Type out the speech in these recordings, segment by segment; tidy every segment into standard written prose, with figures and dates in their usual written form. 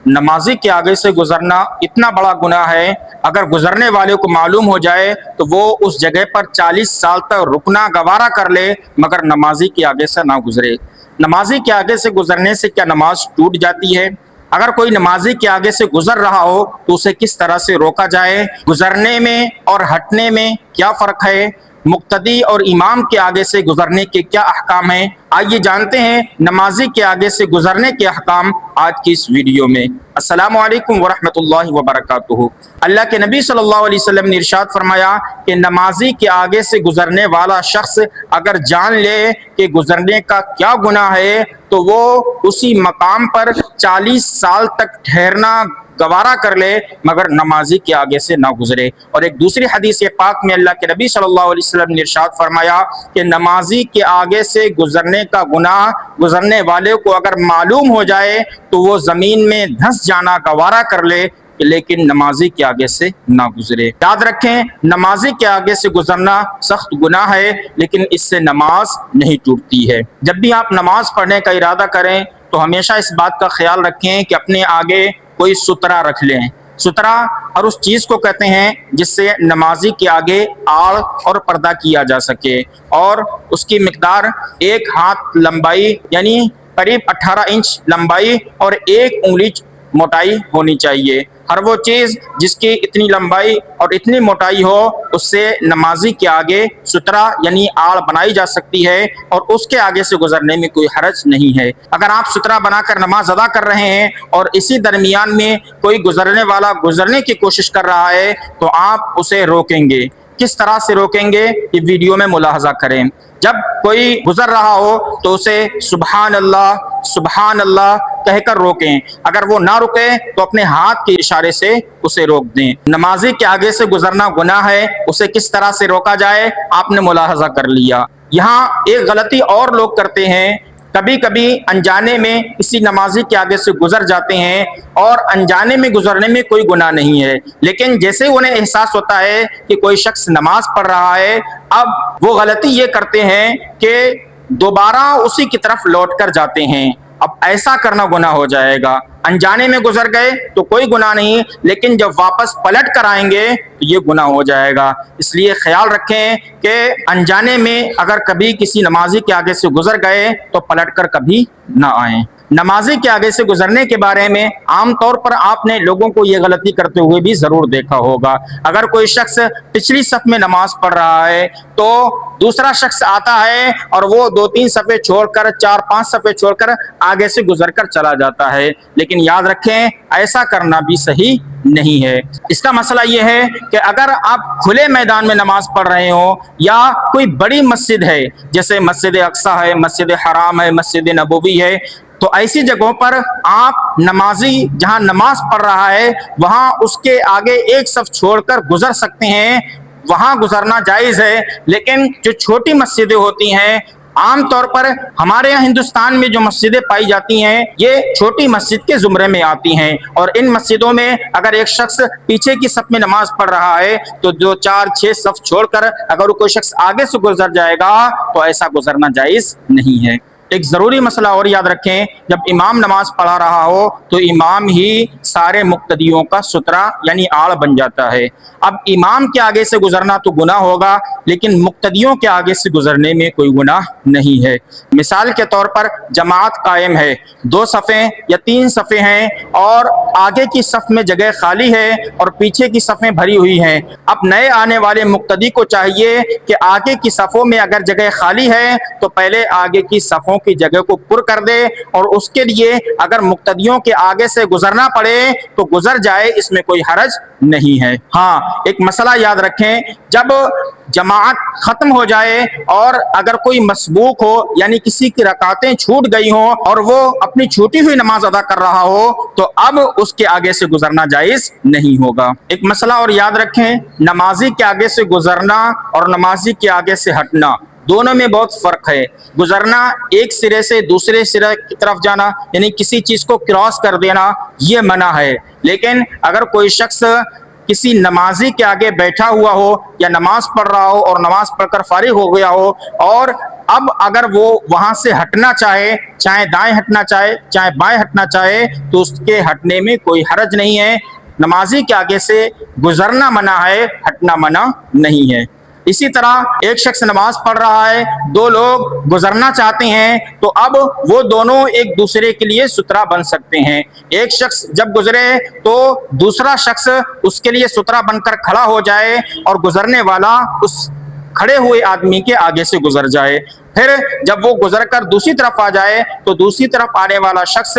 नमाजी के आगे से गुजरना इतना बड़ा गुनाह है, अगर गुजरने वाले को मालूम हो जाए तो वो उस जगह पर 40 साल तक रुकना गवारा कर ले मगर नमाजी के आगे से ना गुजरे। नमाजी के आगे से गुजरने से क्या नमाज टूट जाती है? अगर कोई नमाजी के आगे से गुजर रहा हो तो उसे किस तरह से रोका जाए? गुजरने में और हटने में क्या फ़र्क है? मुक्तदी और इमाम के आगे से गुजरने के क्या अहकाम हैं? आइए जानते हैं नमाजी के आगे से गुजरने के अहकाम आज की इस वीडियो में। अस्सलामु अलैकुम वरहमतुल्लाहि वबरकातुहू। अल्लाह के नबी सल्लल्लाहु अलैहि वसल्लम ने इरशाद फरमाया कि नमाजी के आगे से गुजरने वाला शख्स अगर जान ले कि गुजरने का क्या गुनाह है तो वो उसी मकाम पर 40 साल तक ठहरना गवारा कर ले मगर नमाजी के आगे से ना गुजरे। और एक दूसरी हदीस पाक में अल्लाह के नबी सल्लल्लाहु अलैहि वसल्लम ने इरशाद फरमाया कि नमाजी के आगे से गुजरने का गुनाह गुजरने वाले को अगर मालूम हो जाए तो वो ज़मीन में धंस जाना गवारा कर ले लेकिन नमाजी के आगे से ना गुजरे। याद रखें, नमाजी के आगे से गुजरना सख्त गुनाह है लेकिन इससे नमाज नहीं टूटती है। जब भी आप नमाज पढ़ने का इरादा करें तो हमेशा इस बात का ख्याल रखें कि अपने आगे कोई सुतरा रख लें। सुतरा और उस चीज़ को कहते हैं जिससे नमाजी के आगे आड़ और पर्दा किया जा सके और उसकी मिकदार 1 हाथ लंबाई यानी करीब 18 इंच लंबाई और 1 उंगली मोटाई होनी चाहिए। हर वो चीज़ जिसकी इतनी लंबाई और इतनी मोटाई हो उससे नमाजी के आगे सुतरा यानी आड़ बनाई जा सकती है और उसके आगे से गुजरने में कोई हरज नहीं है। अगर आप सुतरा बनाकर नमाज अदा कर रहे हैं और इसी दरमियान में कोई गुजरने वाला गुजरने की कोशिश कर रहा है तो आप उसे रोकेंगे। किस तरह से रोकेंगे ये वीडियो में मुलाहजा करें। जब कोई गुजर रहा हो तो उसे सुबहान अल्लाह कहकर रोकें। अगर वो ना रुके तो अपने हाथ के इशारे से उसे रोक दें। नमाजी के आगे से गुजरना गुनाह है, उसे किस तरह से रोका जाए आपने मुलाहजा कर लिया। यहाँ एक गलती और लोग करते हैं, कभी कभी अनजाने में किसी नमाजी के आगे से गुजर जाते हैं और अनजाने में गुजरने में कोई गुनाह नहीं है, लेकिन जैसे उन्हें एहसास होता है कि कोई शख्स नमाज पढ़ रहा है अब वो गलती ये करते हैं कि दोबारा उसी की तरफ लौट कर जाते हैं। अब ऐसा करना गुनाह हो जाएगा। अनजाने में गुजर गए तो कोई गुनाह नहीं, लेकिन जब वापस पलट कर आएंगे तो ये गुनाह हो जाएगा। इसलिए ख्याल रखें कि अनजाने में अगर कभी किसी नमाजी के आगे से गुजर गए तो पलट कर कभी ना आए। नमाजी के आगे से गुजरने के बारे में आमतौर पर आपने लोगों को ये गलती करते हुए भी ज़रूर देखा होगा। अगर कोई शख्स पिछली सफ में नमाज पढ़ रहा है तो दूसरा शख्स आता है और वो 2-3 सफ़े छोड़कर 4-5 सफ़े छोड़कर आगे से गुजर कर चला जाता है, लेकिन याद रखें ऐसा करना भी सही नहीं है। इसका मसला ये है कि अगर आप खुले मैदान में नमाज पढ़ रहे हो या कोई बड़ी मस्जिद है जैसे मस्जिद अक्सा है, मस्जिद हराम है, मस्जिद नबवी है, तो ऐसी जगहों पर आप नमाजी जहां नमाज पढ़ रहा है वहां उसके आगे एक सफ छोड़कर गुजर सकते हैं, वहां गुजरना जायज़ है। लेकिन जो छोटी मस्जिदें होती हैं, आमतौर पर हमारे यहाँ हिंदुस्तान में जो मस्जिदें पाई जाती हैं ये छोटी मस्जिद के जुमरे में आती हैं और इन मस्जिदों में अगर एक शख्स पीछे की सफ में नमाज पढ़ रहा है तो जो 4-6 सफ छोड़कर अगर कोई शख्स आगे से गुजर जाएगा तो ऐसा गुजरना जायज़ नहीं है। एक ज़रूरी मसला और याद रखें, जब इमाम नमाज पढ़ा रहा हो तो इमाम ही सारे मुक्तदियों का सुतरा यानी आड़ बन जाता है। अब इमाम के आगे से गुजरना तो गुनाह होगा लेकिन मुक्तदियों के आगे से गुजरने में कोई गुनाह नहीं है। मिसाल के तौर पर जमात कायम है, 2 सफ़ें या 3 सफ़ें हैं और आगे की सफ़ में जगह खाली है और पीछे की सफ़ें भरी हुई हैं। अब नए आने वाले मुक्तदी को चाहिए कि आगे की सफ़ों में अगर जगह खाली है तो पहले आगे की सफ़ों की जगह को पुर कर दे और उसके लिए अगर मुक्तदियों के आगे से गुजरना पड़े तो गुजर जाए, इसमें कोई हरज नहीं है। हाँ, एक मसला याद रखें, जब जमात खत्म हो जाए और अगर कोई मसबूक हो यानी किसी की रकातें छूट गई हो और वो अपनी छूटी हुई नमाज अदा कर रहा हो तो अब उसके आगे से गुजरना जायज नहीं होगा। एक मसला और याद रखें, नमाजी के आगे से गुजरना और नमाजी के आगे से हटना दोनों में बहुत फ़र्क है। गुजरना एक सिरे से दूसरे सिरे की तरफ जाना यानी किसी चीज़ को क्रॉस कर देना ये मना है, लेकिन अगर कोई शख्स किसी नमाजी के आगे बैठा हुआ हो या नमाज पढ़ रहा हो और नमाज पढ़कर फारिग हो गया हो, और अब अगर वो वहां से हटना चाहे, चाहे दाएं हटना चाहे चाहे बाएं हटना चाहे, तो उसके हटने में कोई हरज नहीं है। नमाजी के आगे से गुजरना मना है, हटना मना नहीं है। इसी तरह एक शख्स नमाज पढ़ रहा है, दो लोग गुजरना चाहते हैं, तो अब वो दोनों एक दूसरे के लिए सुतरा बन सकते हैं। एक शख्स जब गुजरे तो दूसरा शख्स उसके लिए सुतरा बनकर खड़ा हो जाए और गुजरने वाला उस खड़े हुए आदमी के आगे से गुजर जाए। फिर जब वो गुजर कर दूसरी तरफ आ जाए तो दूसरी तरफ आने वाला शख्स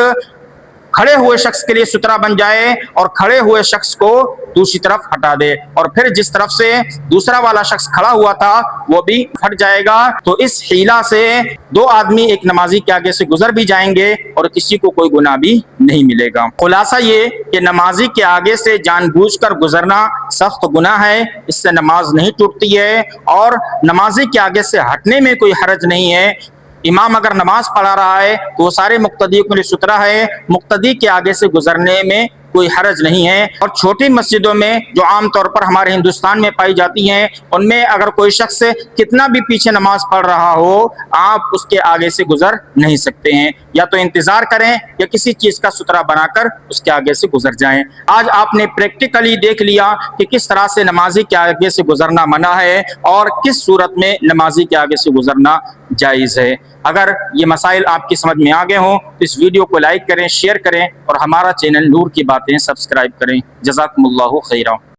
खड़े हुए शख्स के लिए सुतरा बन जाए और खड़े हुए शख्स को दूसरी तरफ हटा दे, और फिर जिस तरफ से दूसरा वाला शख्स खड़ा हुआ था वो भी हट जाएगा। तो इस हीला से दो आदमी एक नमाजी के आगे से गुजर भी जाएंगे और किसी को कोई गुनाह भी नहीं मिलेगा। खुलासा ये कि नमाजी के आगे से जानबूझकर गुजरना सख्त गुनाह है, इससे नमाज नहीं टूटती है, और नमाजी के आगे से हटने में कोई हरज नहीं है। इमाम अगर नमाज पढ़ा रहा है तो वो सारे मुक्तदियों के लिए सुतरा है, मुक्तदी के आगे से गुजरने में कोई हरज नहीं है। और छोटी मस्जिदों में जो आम तौर पर हमारे हिंदुस्तान में पाई जाती हैं, उनमें अगर कोई शख्स कितना भी पीछे नमाज पढ़ रहा हो, आप उसके आगे से गुजर नहीं सकते हैं। या तो इंतजार करें या किसी चीज का सुतरा बनाकर उसके आगे से गुजर जाएं। आज आपने प्रैक्टिकली देख लिया कि किस तरह से नमाजी के आगे से गुजरना मना है और किस सूरत में नमाजी के आगे से गुजरना जायज़ है। अगर ये मसाइल आपकी समझ में आ गए हों तो इस वीडियो को लाइक करें, शेयर करें और हमारा चैनल नूर की बातें सब्सक्राइब करें। जज़ाकुमुल्लाहु खैरा।